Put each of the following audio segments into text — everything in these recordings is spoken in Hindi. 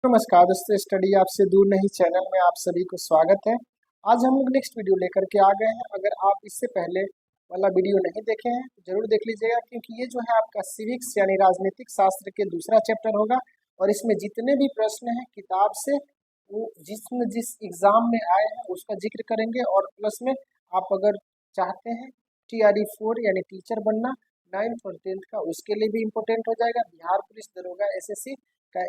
नमस्कार दोस्तों, स्टडी आपसे दूर नहीं चैनल में आप सभी को स्वागत है। आज हम लोग नेक्स्ट वीडियो लेकर के आ गए हैं। अगर आप इससे पहले वाला वीडियो नहीं देखे हैं तो जरूर देख लीजिएगा, क्योंकि ये जो है आपका सिविक्स यानी राजनीतिक शास्त्र के दूसरा चैप्टर होगा। और इसमें जितने भी प्रश्न हैं किताब से, वो जिस एग्जाम में आए हैं उसका जिक्र करेंगे। और प्लस में आप अगर चाहते हैं TRE 4 यानी टीचर बनना 9th और 10th का, उसके लिए भी इम्पोर्टेंट हो जाएगा। बिहार पुलिस दरोगा SSC का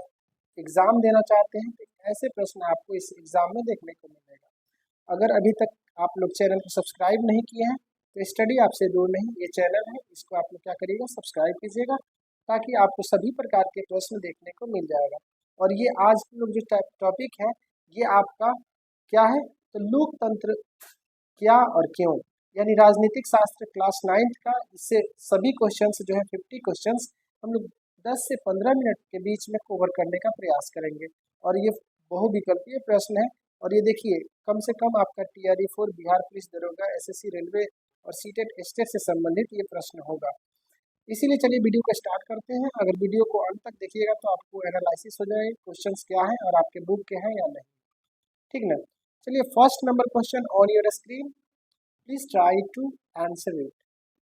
एग्जाम देना चाहते हैं तो ऐसे प्रश्न आपको इस एग्जाम में देखने को मिलेगा। अगर अभी तक आप लोग चैनल को सब्सक्राइब नहीं किए हैं तो स्टडी आपसे दूर नहीं ये चैनल है, इसको आप लोग क्या करिएगा, सब्सक्राइब कीजिएगा, ताकि आपको सभी प्रकार के प्रश्न देखने को मिल जाएगा। और ये आज हम लोग जो टॉपिक है ये आपका क्या है, तो लोकतंत्र क्या और क्यों, यानी राजनीतिक शास्त्र क्लास 9th का। इससे सभी क्वेश्चंस जो है 50 क्वेश्चंस हम लोग 10 से 15 मिनट के बीच में कवर करने का प्रयास करेंगे। और ये बहुविकल्पीय प्रश्न है। और ये देखिए, कम से कम आपका TRE 4 बिहार पुलिस दरोगा SSC रेलवे और सीटेट स्टेट से संबंधित ये प्रश्न होगा। इसीलिए चलिए वीडियो को स्टार्ट करते हैं। अगर वीडियो को अंत तक देखिएगा तो आपको एनालिसिस हो जाएगा क्वेश्चंस क्या है और आपके बुक के हैं या नहीं, ठीक ना। चलिए, first number question on your screen, please try to answer it.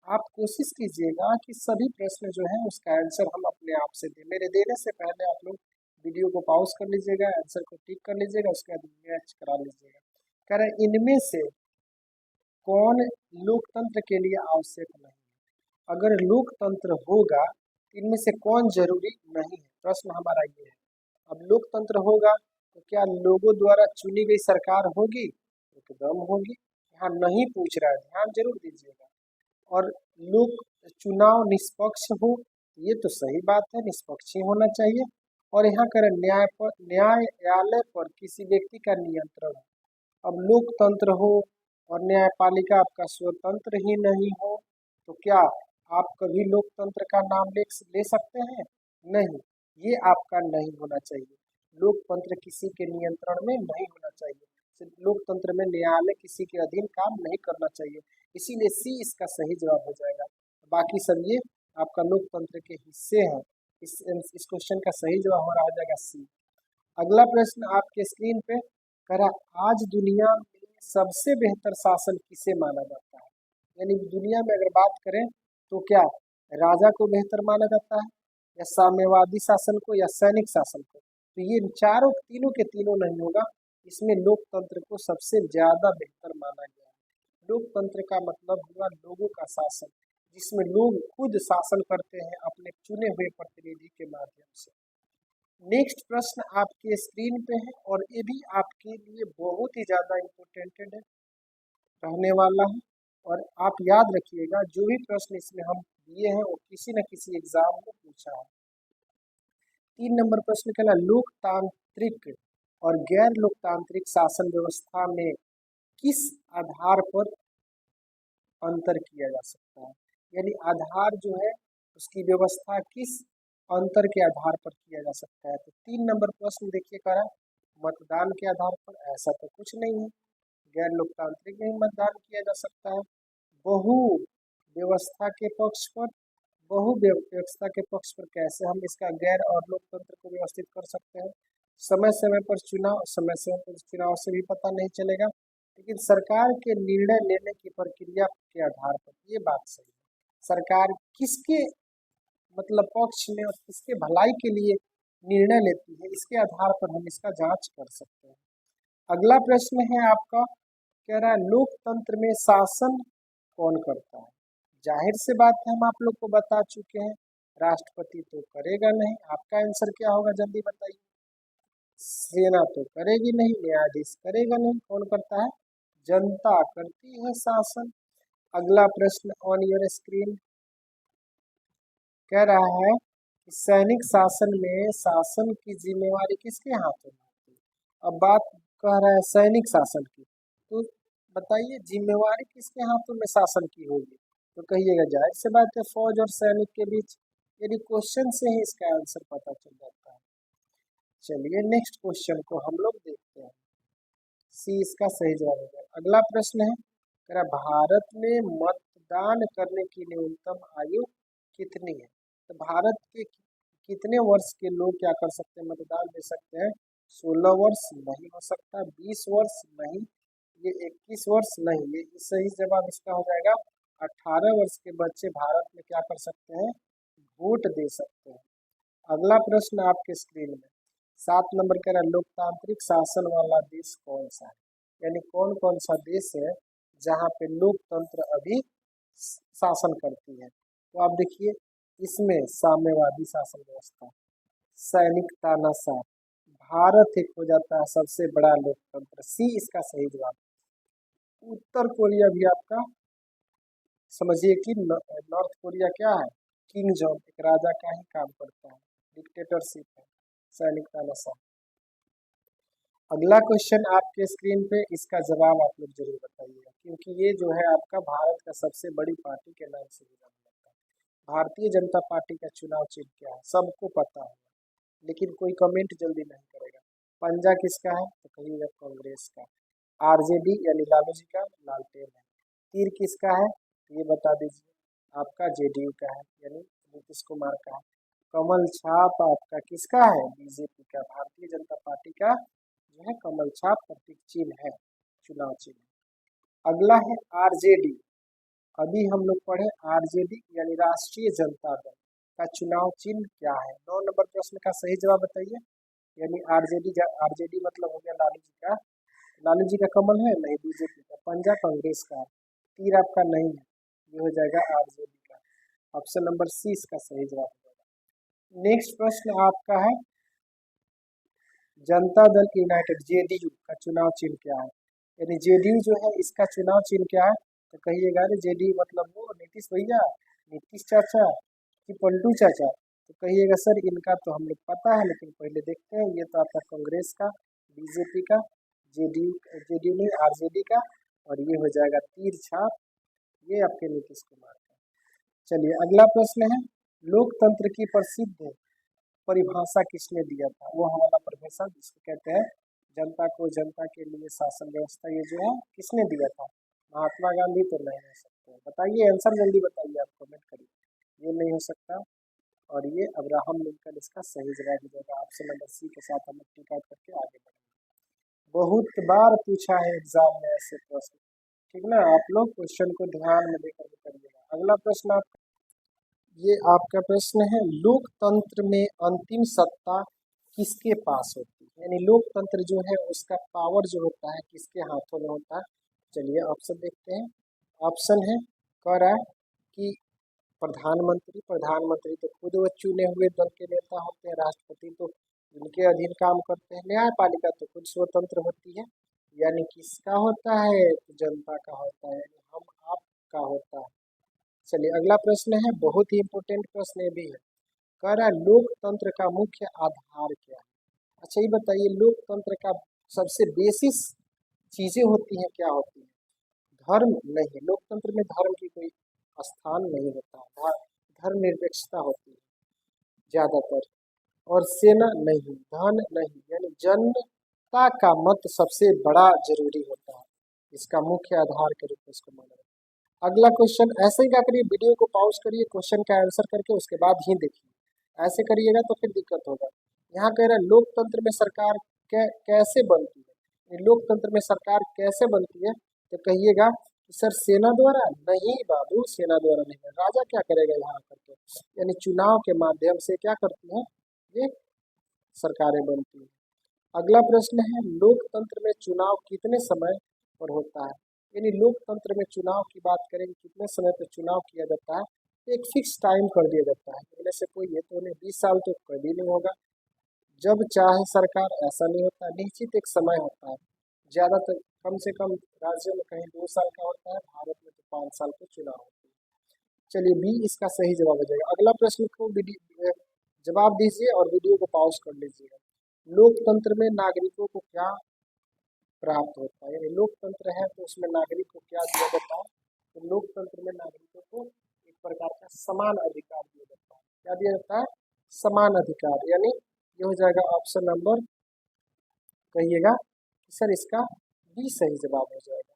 आप कोशिश कीजिएगा कि सभी प्रश्न जो है उसका आंसर हम अपने आप से दें। मेरे देने से पहले आप लोग वीडियो को पॉज कर लीजिएगा, आंसर को टिक कर लीजिएगा, उसके बाद मैच करा लीजिएगा। कह रहे हैं इनमें से कौन लोकतंत्र के लिए आवश्यक नहीं है। अगर लोकतंत्र होगा इनमें से कौन जरूरी नहीं है, प्रश्न हमारा ये है। अब लोकतंत्र होगा तो क्या लोगों द्वारा चुनी गई सरकार होगी? एकदम होगी। यहाँ नहीं पूछ रहा है, ध्यान जरूर दीजिएगा। और लोक चुनाव निष्पक्ष हो, ये तो सही बात है, निष्पक्ष ही होना चाहिए। और यहाँ कर न्यायालय पर किसी व्यक्ति का नियंत्रण हो। अब लोकतंत्र हो और न्यायपालिका आपका स्वतंत्र ही नहीं हो तो क्या आप कभी लोकतंत्र का नाम ले सकते हैं? नहीं, ये आपका नहीं होना चाहिए। लोकतंत्र किसी के नियंत्रण में नहीं होना चाहिए। लोकतंत्र में न्यायालय किसी के अधीन काम नहीं करना चाहिए। इसीलिए सी इसका सही जवाब हो जाएगा। बाकी सब ये आपका लोकतंत्र के हिस्से हैं। इस क्वेश्चन का सही जवाब हो रहा हो जाएगा सी। अगला प्रश्न आपके स्क्रीन पे कह रहा, आज दुनिया में सबसे बेहतर शासन किसे माना जाता है? यानी दुनिया में अगर बात करें तो क्या राजा को बेहतर माना जाता है, या साम्यवादी शासन को, या सैनिक शासन को? तो ये तीनों के तीनों नहीं होगा। इसमें लोकतंत्र को सबसे ज्यादा बेहतर माना गया है। लोकतंत्र का मतलब हुआ लोगों का शासन, जिसमें लोग खुद शासन करते हैं अपने चुने हुए प्रतिनिधि के माध्यम से। नेक्स्ट प्रश्न आपके स्क्रीन पे है और ये भी आपके लिए बहुत ही ज्यादा इम्पोर्टेंट है, रहने वाला है। और आप याद रखिएगा, जो भी प्रश्न इसमें हम दिए हैं वो किसी न किसी एग्जाम में पूछा है। 3 नंबर प्रश्न कहना, लोकतांत्रिक और गैर लोकतांत्रिक शासन व्यवस्था में किस आधार पर अंतर किया जा सकता है? यानी आधार जो है उसकी व्यवस्था किस अंतर के आधार पर किया जा सकता है? तो 3 नंबर प्रश्न देखिए करा, मतदान के आधार पर, ऐसा तो कुछ नहीं है। गैर लोकतांत्रिक में ही मतदान किया जा सकता है। बहु व्यवस्था के पक्ष पर, बहु व्यवस्था के पक्ष पर कैसे हम इसका गैर और लोकतंत्र को व्यवस्थित कर सकते हैं? समय समय पर चुनाव, समय समय पर चुनाव से भी पता नहीं चलेगा, लेकिन सरकार के निर्णय लेने की प्रक्रिया के आधार पर ये बात सही है। सरकार किसके मतलब पक्ष में और किसके भलाई के लिए निर्णय लेती है, इसके आधार पर हम इसका जांच कर सकते हैं। अगला प्रश्न है आपका, कह रहा है लोकतंत्र में शासन कौन करता है? जाहिर से बात है, हम आप लोग को बता चुके हैं, राष्ट्रपति तो करेगा नहीं। आपका आंसर क्या होगा जल्दी बताइए। सेना तो करेगी नहीं, न्यायाधीश करेगा नहीं, कौन करता है? जनता करती है शासन। अगला प्रश्न ऑन योर स्क्रीन कह रहा है कि सैनिक शासन में शासन की जिम्मेवारी किसके हाथों में होती है? अब बात कह रहा है सैनिक शासन की, तो बताइए जिम्मेवारी किसके हाथों में शासन की होगी? तो कहिएगा जाहिर से बात है फौज और सैनिक के बीच। यदि क्वेश्चन से ही इसका आंसर पता चल जाता है। चलिए नेक्स्ट क्वेश्चन को हम लोग देखते हैं, सी इसका सही जवाब है। अगला प्रश्न है, कह रहा भारत में मतदान करने की न्यूनतम आयु कितनी है? तो भारत कितने वर्ष के लोग क्या कर सकते हैं, मतदान दे सकते हैं? 16 वर्ष नहीं हो सकता, 20 वर्ष नहीं, ये 21 वर्ष नहीं, ये सही जवाब इसका हो जाएगा 18 वर्ष के बच्चे भारत में क्या कर सकते हैं, वोट दे सकते हैं। अगला प्रश्न आपके स्क्रीन में 7 नंबर कह रहा है लोकतांत्रिक शासन वाला देश कौन सा है, यानी कौन कौन सा देश है जहाँ पे लोकतंत्र अभी शासन करती है। तो आप देखिए इसमें साम्यवादी शासन व्यवस्था, सैनिक तानाशाह, भारत एक हो जाता है सबसे बड़ा लोकतंत्र, सी इसका सही जवाब। उत्तर कोरिया भी आपका समझिए कि नॉर्थ कोरिया क्या है, किंग जॉन, एक राजा का ही काम करता है, डिक्टेटरशिप है, सैनिक तानाशाह। अगला क्वेश्चन आपके स्क्रीन पे, इसका जवाब आप लोग जरूर बताइएगा क्योंकि ये जो है आपका भारत का सबसे बड़ी पार्टी के नाम से भी जाना जाता है। भारतीय जनता पार्टी का चुनाव चिन्ह क्या है, सबको पता है लेकिन कोई कमेंट जल्दी नहीं करेगा। पंजा किसका है, तो कहिएगा कांग्रेस का। आरजेडी यानी लालू जी का लालटेन है। तीर किसका है, तो ये बता दीजिए, आपका जेडीयू का है यानी नीतीश कुमार का है। कमल छाप आपका किसका है, बीजेपी का, भारतीय जनता पार्टी का जो है कमल छाप प्रतीक चिन्ह है, चुनाव चिन्ह। अगला है आरजेडी, अभी हम लोग पढ़े आरजेडी यानी राष्ट्रीय जनता दल का चुनाव चिन्ह क्या है। 9 नंबर प्रश्न का सही जवाब बताइए, यानी आरजेडी, आरजेडी मतलब हो गया लालू जी का, लालू जी का कमल है नहीं, बीजेपी का। पंजा कांग्रेस का है, तीर आपका नहीं है, ये हो जाएगा आरजेडी का। ऑप्शन नंबर सी इसका सही जवाब होगा। नेक्स्ट प्रश्न आपका है जनता दल यूनाइटेड जेडीयू का चुनाव चिन्ह क्या है, यानी जेडीयू जो है इसका चुनाव चिन्ह क्या है, तो कहिएगा अरे जेडीयू मतलब वो नीतीश भैया, नीतीश चाचा कि पलटू चाचा, तो कहिएगा सर इनका तो हम लोग पता है लेकिन पहले देखते हैं। ये तो आपका कांग्रेस का, बीजेपी का, जेडीयू नहीं आरजेडी का, और ये हो जाएगा तीर छाप, ये आपके नीतीश कुमार का। चलिए अगला प्रश्न है लोकतंत्र की प्रसिद्ध परिभाषा किसने दिया था, वो हमारा परिभाषा जिसको कहते हैं जनता को जनता के लिए शासन व्यवस्था, ये जो है किसने दिया था, महात्मा गांधी तो नहीं हो सकते, बताइए आंसर जल्दी बताइए, आप कमेंट करिए, ये नहीं हो सकता, और ये अब्राहम लिंकन इसका सही जवाब हो जाएगा। ऑप्शन नंबर सी के साथ हम लोग टिक आउट करके आगे बढ़ेंगे। बहुत बार पूछा है एग्जाम में ऐसे प्रश्न, ठीक ना, आप लोग क्वेश्चन को ध्यान में देकर करिएगा। अगला प्रश्न आप, ये आपका प्रश्न है लोकतंत्र में अंतिम सत्ता किसके पास होती है, यानी लोकतंत्र जो है उसका पावर जो होता है किसके हाथों में होता है। चलिए ऑप्शन देखते हैं। ऑप्शन है कह रहा है कि प्रधानमंत्री, प्रधानमंत्री तो खुद वो चुने हुए दल के नेता होते हैं, राष्ट्रपति तो उनके अधीन काम करते हैं, न्यायपालिका तो खुद स्वतंत्र होती है, यानी किसका होता है, तो जनता का होता है, यानी हम आप का होता है। चलिए अगला प्रश्न है, बहुत ही इंपॉर्टेंट प्रश्न ये भी है, कह रहा है लोकतंत्र का मुख्य आधार क्या है। अच्छा ये बताइए लोकतंत्र का सबसे बेसिस चीजें होती हैं क्या होती है, धर्म नहीं, लोकतंत्र में धर्म की कोई स्थान नहीं होता, धर्मनिरपेक्षता होती है ज्यादातर, और सेना नहीं, धन नहीं, यानी जनता का मत सबसे बड़ा जरूरी होता है, इसका मुख्य आधार के रूप में इसको माना जाता है। अगला क्वेश्चन, ऐसे ही क्या करिए, वीडियो को पॉज करिए, क्वेश्चन का आंसर करके उसके बाद ही देखिए, ऐसे करिएगा तो फिर दिक्कत होगा। यहाँ कह रहा है लोकतंत्र में सरकार कैसे बनती है, ये लोकतंत्र में सरकार कैसे बनती है, तो कहिएगा कि सर सेना द्वारा, नहीं बाबू सेना द्वारा नहीं, राजा क्या करेगा यहाँ करके, यानी चुनाव के माध्यम से क्या करती है ये सरकारें बनती है। अगला प्रश्न है लोकतंत्र में चुनाव कितने समय पर होता है, यानी लोकतंत्र में चुनाव की बात करें कितने समय पर चुनाव किया जाता है, एक फिक्स टाइम कर दिया जाता है, इनमें से कोई ये तो नहीं 20 साल तो कभी नहीं होगा, जब चाहे सरकार, ऐसा नहीं होता, निश्चित एक समय होता है, ज्यादातर कम से कम राज्यों में कहीं 2 साल का होता है, भारत में तो 5 साल के चुनाव होते हैं। चलिए बी इसका सही जवाब हो जाएगा। अगला प्रश्न को जवाब दीजिए और वीडियो को पॉज कर लीजिएगा। लोकतंत्र में नागरिकों को क्या प्राप्त होता है, यानी लोकतंत्र है तो उसमें नागरिक को क्या दिया जाता है, तो लोकतंत्र में नागरिकों को एक प्रकार का समान अधिकार दिया जाता है, क्या दिया जाता है, समान अधिकार, यानी ये हो जाएगा ऑप्शन नंबर, कहिएगा सर इसका बी सही जवाब हो जाएगा।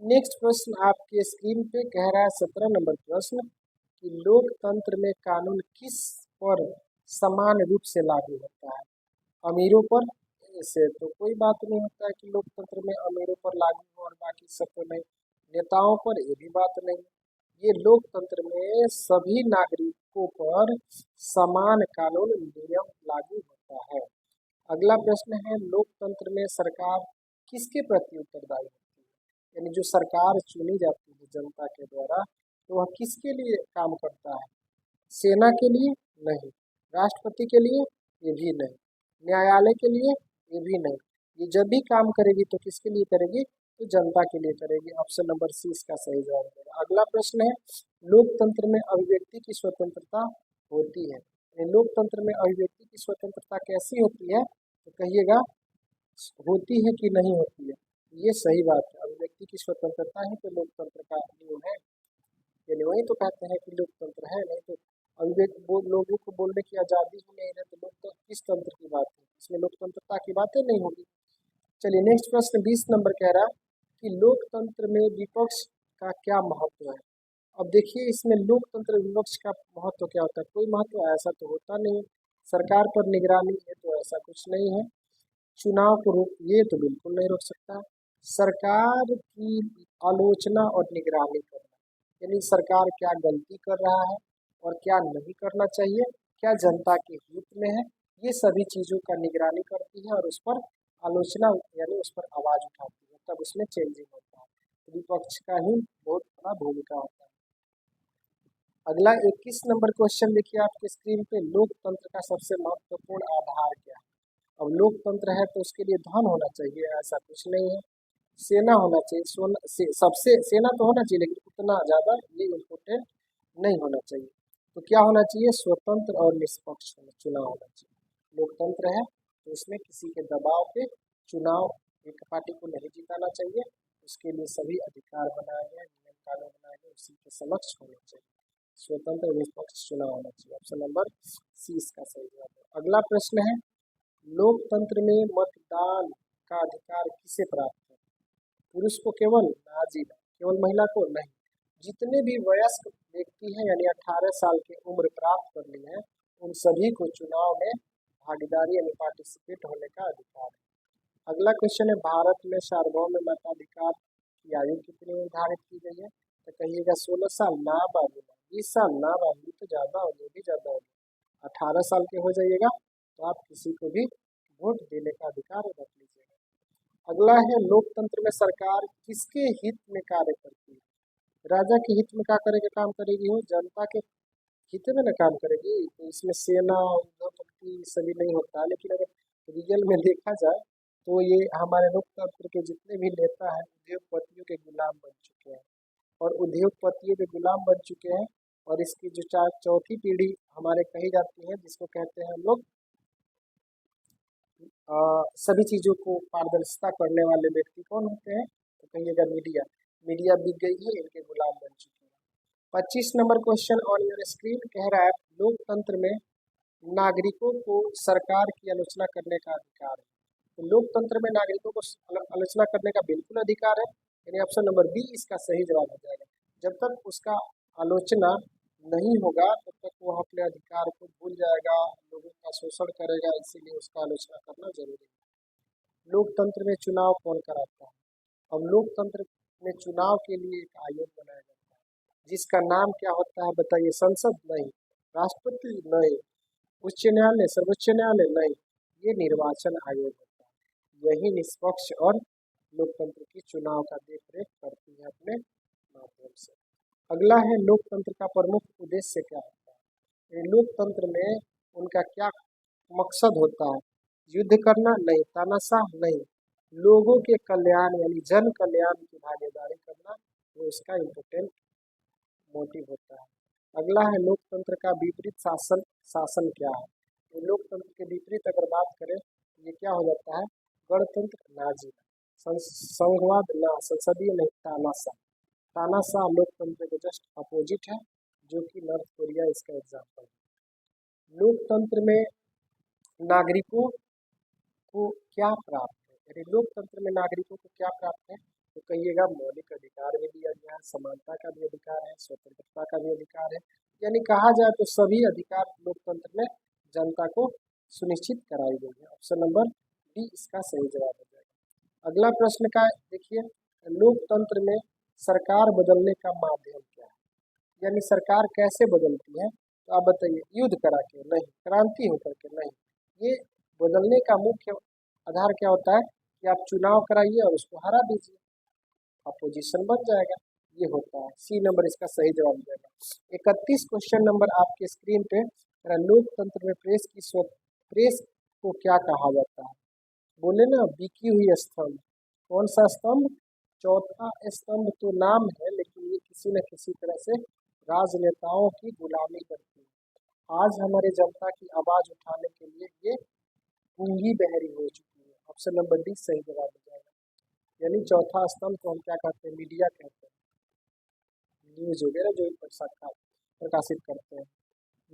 नेक्स्ट प्रश्न आपके स्क्रीन पे कह रहा है 17 नंबर प्रश्न कि लोकतंत्र में कानून किस पर समान रूप से लागू होता है। अमीरों पर से तो कोई बात नहीं होता है कि लोकतंत्र में अमीरों पर लागू हो और बाकी सब पर नहीं। नेताओं पर ये भी बात नहीं। ये लोकतंत्र में सभी नागरिकों पर समान कानून नियम लागू होता है। अगला प्रश्न है, लोकतंत्र में सरकार किसके प्रति उत्तरदायी होती है? यानी जो सरकार चुनी जाती है जनता के द्वारा, तो वह किसके लिए काम करता है? सेना के लिए? नहीं। राष्ट्रपति के लिए? ये भी नहीं। न्यायालय के लिए? ये भी नहीं। ये जब भी काम करेगी तो किसके लिए करेगी? तो जनता के लिए करेगी। ऑप्शन नंबर सी इसका सही जवाब होगा। अगला प्रश्न है, लोकतंत्र में अभिव्यक्ति की स्वतंत्रता होती है। लोकतंत्र में अभिव्यक्ति की स्वतंत्रता कैसी होती है? तो कहिएगा, होती है कि नहीं होती है? ये सही बात है। अभिव्यक्ति की स्वतंत्रता ही तो लोकतंत्र का नियम है। यानी वही तो कहते हैं कि लोकतंत्र है। नहीं तो अभिव्यक्ति लोगों को बोलने की आज़ादी ही नहीं है तो लोकतंत्र किस तंत्र की बात है? इसमें लोकतंत्रता की बातें नहीं होगी। चलिए नेक्स्ट प्रश्न 20 नंबर कह रहा है कि लोकतंत्र में विपक्ष का क्या महत्व है? अब देखिए, इसमें लोकतंत्र विपक्ष का महत्व क्या होता है? कोई महत्व ऐसा तो होता नहीं है। सरकार पर निगरानी है तो ऐसा कुछ नहीं है। चुनाव को रोक, ये तो बिल्कुल नहीं रोक सकता। सरकार की आलोचना और निगरानी करना, यानी सरकार क्या गलती कर रहा है और क्या नहीं करना चाहिए, क्या जनता के हित में है, ये सभी चीज़ों का निगरानी करती है और उस पर आलोचना यानी उस पर आवाज़ उठाती है, तब उसमें चेंजिंग होता है। तो विपक्ष का ही बहुत बड़ा भूमिका होता है। अगला 21 नंबर क्वेश्चन देखिए आपके स्क्रीन पे, लोकतंत्र का सबसे महत्वपूर्ण आधार क्या है? अब लोकतंत्र है तो उसके लिए धन होना चाहिए, ऐसा कुछ नहीं है। सेना होना चाहिए, सबसे सेना तो होना चाहिए, लेकिन उतना ज़्यादा ये इम्पोर्टेंट नहीं होना चाहिए। तो क्या होना चाहिए? स्वतंत्र और निष्पक्ष चुनाव होना चाहिए। लोकतंत्र है तो इसमें किसी के दबाव पे चुनाव एक पार्टी को नहीं जिताना चाहिए। उसके लिए सभी अधिकार बनाए गए, नियम कानून बनाए गए, उसी के समक्ष होने चाहिए। स्वतंत्र और निष्पक्ष चुनाव होना चाहिए। ऑप्शन नंबर सी इसका सही जवाब है। अगला प्रश्न है, लोकतंत्र में मतदान का अधिकार किसे प्राप्त है? पुरुष को केवल? ना जी ना। केवल महिला को? नहीं। जितने भी वयस्क व्यक्ति हैं यानी 18 साल की उम्र प्राप्त कर ली है, उन सभी को चुनाव में भागीदारी यानी पार्टिसिपेट होने का अधिकार है। अगला क्वेश्चन है, भारत में सार्वभौम मताधिकार की आयु कितनी निर्धारित की गई है? तो कहिएगा 16 साल, ना बाबू ना 20 साल, ना बाबू तो ज़्यादा हो गया, भी ज़्यादा हो गया। 18 साल के हो जाइएगा तो आप किसी को भी वोट देने का अधिकार रख लीजिएगा। अगला है, लोकतंत्र में सरकार किसके हित में कार्य करती है? राजा के हित में क्या करेगी? काम करेगी हो, जनता के हित में ना काम करेगी। तो इसमें सेना उद्योगपति सभी नहीं होता, लेकिन अगर रियल में देखा जाए तो ये हमारे लोकतंत्र के जितने भी नेता हैं उद्योगपतियों के गुलाम बन चुके हैं और उद्योगपतियों के गुलाम बन चुके हैं। और इसकी जो चौथी पीढ़ी हमारे कही जाती है, जिसको कहते हैं हम लोग सभी चीज़ों को पारदर्शिता करने वाले व्यक्ति कौन होते हैं? तो कहिएगा मीडिया। मीडिया बिक गई है, इनके गुलाम बन चुके हैं। 25 number question on your screen कह रहा है, लोकतंत्र में नागरिकों को सरकार की आलोचना करने का अधिकार है। तो लोकतंत्र में नागरिकों को आलोचना करने का बिल्कुल अधिकार है, यानी ऑप्शन नंबर बी इसका सही जवाब हो जाएगा। जब तक उसका आलोचना नहीं होगा तब तक वह अपने अधिकार को भूल जाएगा, लोगों का शोषण करेगा, इसीलिए उसका आलोचना करना जरूरी है। लोकतंत्र में चुनाव कौन कराता है? अब लोकतंत्र में चुनाव के लिए एक आयोग बनाया जाता है, जिसका नाम क्या होता है बताइए? संसद? नहीं। राष्ट्रपति? नहीं। उच्च न्यायालय, सर्वोच्च न्यायालय? नहीं। ये निर्वाचन आयोग होता है। यही निष्पक्ष और लोकतंत्र की चुनाव का देखरेख करती है अपने माध्यम से। अगला है, लोकतंत्र का प्रमुख उद्देश्य क्या होता है? लोकतंत्र में उनका क्या मकसद होता है? युद्ध करना? नहीं। तानाशाह? नहीं। लोगों के कल्याण यानी जन कल्याण की भागीदारी करना, वो इसका इम्पोर्टेंट मोटिव होता है। अगला है, लोकतंत्र का विपरीत शासन शासन क्या है? तो लोकतंत्र के विपरीत अगर बात करें तो ये क्या हो जाता है? गणतंत्र? नाजी। संघवाद? ना। संसदीय? नहीं। तानाशाह। तानाशाह लोकतंत्र के जस्ट अपोजिट है, जो कि नॉर्थ कोरिया इसका एग्जाम्पल है। लोकतंत्र में नागरिकों को क्या प्राप्त है? यानी लोकतंत्र में नागरिकों को क्या प्राप्त है? तो कहिएगा, मौलिक अधिकार भी दिया गया है, समानता का भी अधिकार है, स्वतंत्रता का भी अधिकार है। यानी कहा जाए तो सभी अधिकार लोकतंत्र में जनता को सुनिश्चित कराई गई है। ऑप्शन नंबर डी इसका सही जवाब हो जाएगा। अगला प्रश्न का देखिए, लोकतंत्र में सरकार बदलने का माध्यम क्या है, यानी सरकार कैसे बदलती है, तो आप बताइए। युद्ध करा के नहीं, क्रांति होकर के नहीं, ये बदलने का मुख्य आधार क्या होता है कि आप चुनाव कराइए और उसको हरा दीजिए, अपोजिशन बन जाएगा, ये होता है। सी नंबर इसका सही जवाब हो जाएगा। 31 क्वेश्चन नंबर आपके स्क्रीन पे, लोकतंत्र में प्रेस को क्या कहा जाता है, बोले ना बिकी हुई स्तंभ, कौन सा स्तंभ, चौथा स्तंभ तो नाम है, लेकिन ये किसी न किसी तरह से राजनेताओं की गुलामी करती है। आज हमारी जनता की आवाज उठाने के लिए ये गूंगी बहरी हो चुकी है। ऑप्शन नंबर डी सही जवाब हो जाएगा। यानी चौथा स्तंभ को हम क्या कहते हैं, मीडिया कहते हैं, न्यूज वगैरह जो प्रकाशित करते हैं।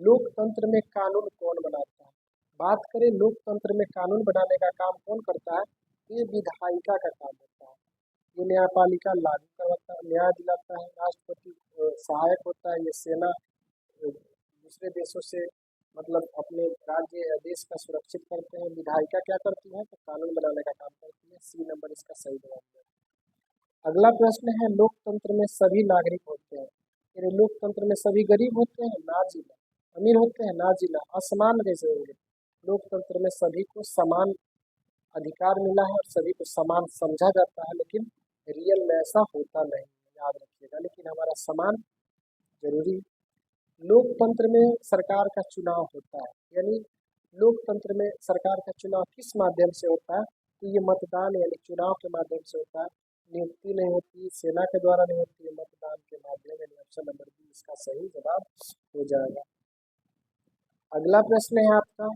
लोकतंत्र में कानून कौन बनाता है, बात करें लोकतंत्र में कानून बनाने का काम कौन करता है, ये विधायिका का काम होता है। ये न्यायपालिका लागू करवाता है, न्याय दिलाता है, राष्ट्रपति सहायक होता है, ये सेना दूसरे देशों से मतलब अपने राज्य या देश का सुरक्षित करते हैं। विधायिका क्या करती है, तो कानून बनाने का काम करती है। सी नंबर इसका सही जवाब है। अगला प्रश्न है, लोकतंत्र में सभी नागरिक होते हैं, यानी लोकतंत्र में सभी गरीब होते हैं ना जिला, अमीर होते हैं ना जिला, असमान कैसे होंगे, लोकतंत्र में सभी को समान अधिकार मिला है और सभी को समान समझा जाता है, लेकिन रियल में ऐसा होता नहीं, याद रखिएगा। लेकिन हमारा समान जरूरी। लोकतंत्र में सरकार का चुनाव होता है, यानी लोकतंत्र में सरकार का चुनाव किस माध्यम से होता है, तो ये मतदान यानी चुनाव के माध्यम से होता है। नियुक्ति नहीं होती, सेना के द्वारा नहीं होती, मतदान के माध्यम यानी ऑप्शन नंबर बी इसका सही जवाब हो जाएगा। अगला प्रश्न है आपका,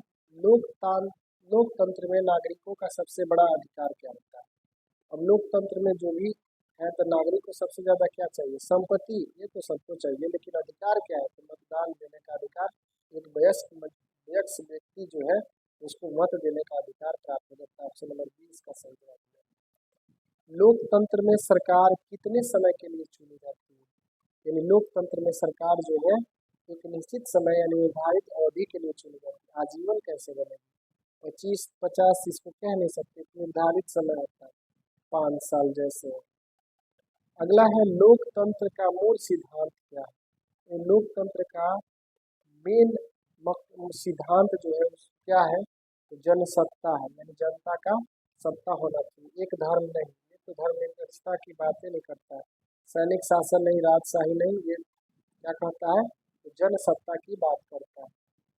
लोकतंत्र में नागरिकों का सबसे बड़ा अधिकार क्या होता है। अब लोकतंत्र में जो भी है, तो नागरिक को सबसे ज्यादा क्या चाहिए, संपत्ति, ये तो सबको चाहिए, लेकिन अधिकार क्या है, तो मतदान देने का अधिकार। एक वयस्क व्यक्ति जो है उसको मत देने का अधिकार प्राप्त हो जाता है। ऑप्शन नंबर बी इसका सही जवाब है। लोकतंत्र में सरकार कितने समय के लिए चुनी जाती है, यानी लोकतंत्र में सरकार जो है एक निश्चित समय यानी निर्धारित अवधि के लिए चुनी जाती है। आजीवन कैसे बनेगी, 25-50 इसको कह नहीं सकते, निर्धारित समय होता है 5 साल जैसे। अगला है, लोकतंत्र का मूल सिद्धांत क्या है, लोकतंत्र का मेन सिद्धांत जो है क्या है, तो जनसत्ता है, यानी जनता का सत्ता होना चाहिए, एक धर्म नहीं। ये तो धर्मनिरपेक्षता की बातें नहीं करता है, सैनिक शासन नहीं, राजशाही नहीं, ये क्या कहता है, तो जनसत्ता की बात करता है।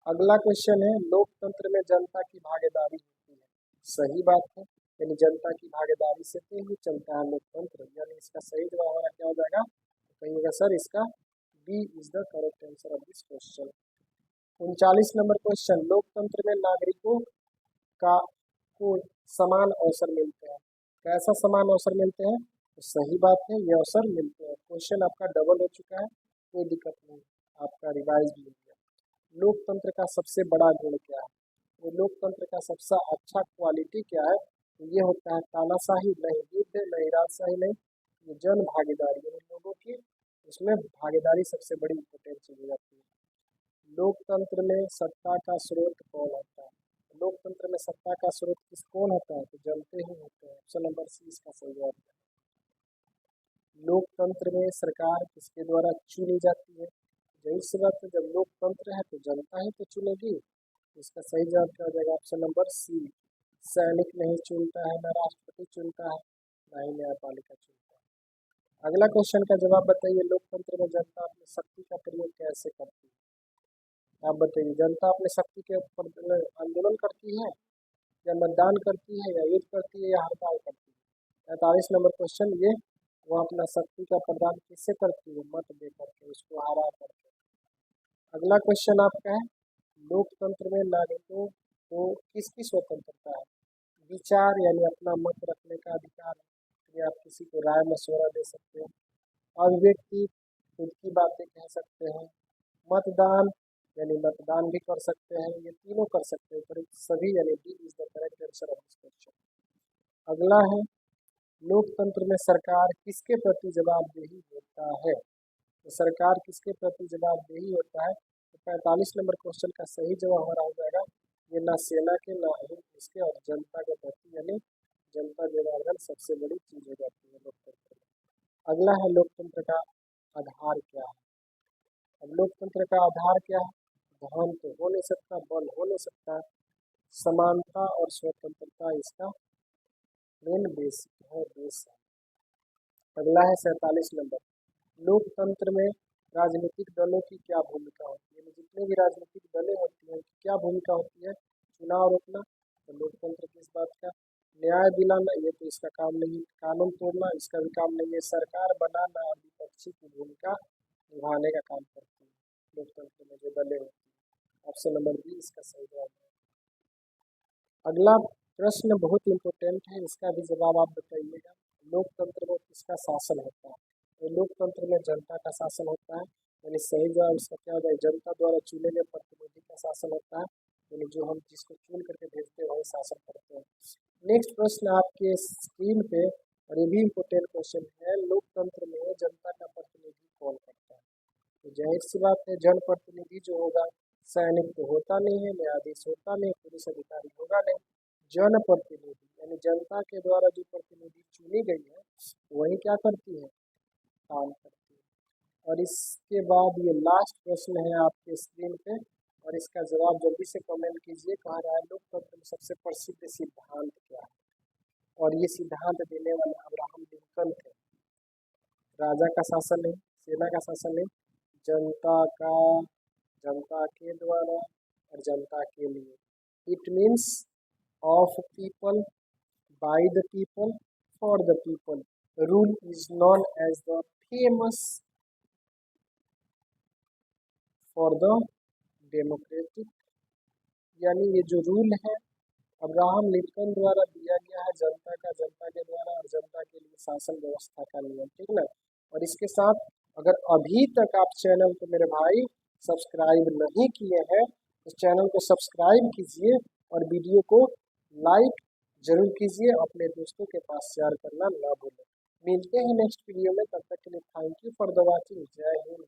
अगला क्वेश्चन है, लोकतंत्र में जनता की भागीदारी होती है, सही बात है, यानी जनता की भागीदारी से तो ही चलता है लोकतंत्र, यानी इसका सही जवाब हमारा क्या हो जाएगा, तो कहिएगा सर इसका B is the correct answer of this question. 39 number question, लोकतंत्र में नागरिकों का को समान अवसर मिलते हैं, कैसा समान अवसर मिलते हैं, तो सही बात है, ये अवसर मिलते हैं। क्वेश्चन आपका डबल हो चुका है, कोई दिक्कत नहीं, आपका रिवाइज भी हो गया। लोकतंत्र का सबसे बड़ा गुण क्या है, तो लोकतंत्र का सबसे अच्छा क्वालिटी क्या है, तो ये होता है तानाशाही नहीं, युद्ध नहीं, राजशाही नहीं, ये जन भागीदारी, यानी लोगों की उसमें भागीदारी सबसे बड़ी इंपॉर्टेंट चीज हो जाती है। लोकतंत्र में सत्ता का स्रोत कौन होता है, लोकतंत्र में सत्ता का स्रोत कौन होता है, तो जनते ही होते हैं। ऑप्शन नंबर सी इसका सही जवाब है। लोकतंत्र में सरकार किसके द्वारा चुनी जाती है, यही सी बात है, जब लोकतंत्र है तो जनता ही तो चुनेगी। इसका सही जवाब क्या हो जाएगा, ऑप्शन नंबर सी, सैनिक नहीं चुनता है, ना राष्ट्रपति चुनता है, ना ही न्यायपालिका चुनता है। अगला क्वेश्चन का जवाब बताइए, लोकतंत्र में जनता अपनी शक्ति का प्रयोग कैसे करती है, आप बताइए। जनता अपनी शक्ति के आंदोलन करती है, या मतदान करती है, या युद्ध करती है, या हड़ताल करती है। 45 नंबर क्वेश्चन ये, वो अपना शक्ति का प्रदान किससे करती है, मत दे करके, उसको हरा करके। अगला क्वेश्चन आपका है, लोकतंत्र में नागरिकों को किसकी स्वतंत्रता है, विचार यानी अपना मत रखने का अधिकार, या आप किसी को राय मशवरा दे सकते हैं, अभिव्यक्ति खुद की बातें कह सकते हैं, मतदान यानी मतदान भी कर सकते हैं, ये तीनों कर सकते हैं, पर सभी यानी D is the correct answer of this question. अगला है, लोकतंत्र में सरकार किसके प्रति जवाबदेही होता है, तो सरकार किसके प्रति जवाबदेही होता है, तो 45 नंबर क्वेश्चन का सही जवाब हमारा हो जाएगा ये ना सेना के ना ही इसके और जनता के प्रति यानी जनता जनार्दन सबसे बड़ी चीज हो जाती है लोकतंत्र में। अगला है लोकतंत्र का आधार क्या है। अब लोकतंत्र का आधार क्या है? धन तो हो नहीं सकता, बल हो नहीं सकता, समानता और स्वतंत्रता इसका मेन बेसिक है, बेस है। अगला है 47 नंबर, लोकतंत्र में राजनीतिक दलों की क्या भूमिका होती है। जितने भी राजनीतिक दलें होती हैं क्या भूमिका होती है? चुनाव रोकना, तो लोकतंत्र किस बात का? न्याय दिलाना, ये तो इसका काम नहीं। कानून तोड़ना, इसका भी काम नहीं है। सरकार बनाना और विपक्षी की भूमिका निभाने का काम करती है लोकतंत्र में जो दलें होती है। ऑप्शन नंबर बी इसका सही जवाब है। अगला प्रश्न बहुत इंपॉर्टेंट है, इसका भी जवाब आप बताइएगा। लोकतंत्र में किसका शासन होता है? तो लोकतंत्र में जनता का शासन होता है, यानी सही जवाब इसका क्या होगा? जनता द्वारा चुने गए प्रतिनिधि का शासन होता है, यानी जो हम जिसको चुन करके भेजते हैं वही शासन करते हैं। नेक्स्ट प्रश्न आपके स्क्रीन पे, और ये भी इम्पोर्टेंट क्वेश्चन है, लोकतंत्र में जनता का प्रतिनिधि कौन करता है? तो जाहिर सी बात है जनप्रतिनिधि जो होगा, सैनिक तो होता नहीं है, न्यायाधीश होता नहीं, पुलिस अधिकारी होगा नहीं, जनप्रतिनिधि यानी जनता के द्वारा जो प्रतिनिधि चुनी गई है वही क्या करती है? काम करती है। और इसके बाद ये लास्ट प्रश्न है आपके स्क्रीन पे, और इसका जवाब जल्दी से कमेंट कीजिए। कह रहा है लोकतंत्र में सबसे प्रसिद्ध सिद्धांत क्या है? और ये सिद्धांत देने वाले अब्राहम लिंकन थे। राजा का शासन नहीं, सेना का शासन नहीं, जनता का, जनता के द्वारा और जनता के लिए। It means of people, by the people, for the people. Rule is known as the famous for the democratic, यानी ये जो रूल है अब्राहम लिंकन द्वारा दिया गया है जनता का, जनता के द्वारा और जनता के लिए शासन व्यवस्था का नियम, ठीक ना। और इसके साथ अगर अभी तक आप चैनल को मेरे भाई सब्सक्राइब नहीं किए हैं तो चैनल को सब्सक्राइब कीजिए और वीडियो को लाइक जरूर कीजिए, अपने दोस्तों के पास शेयर करना ना भूलें। मिलते हैं नेक्स्ट वीडियो में, तब तक के लिए thank you for the watching. जय हिंद।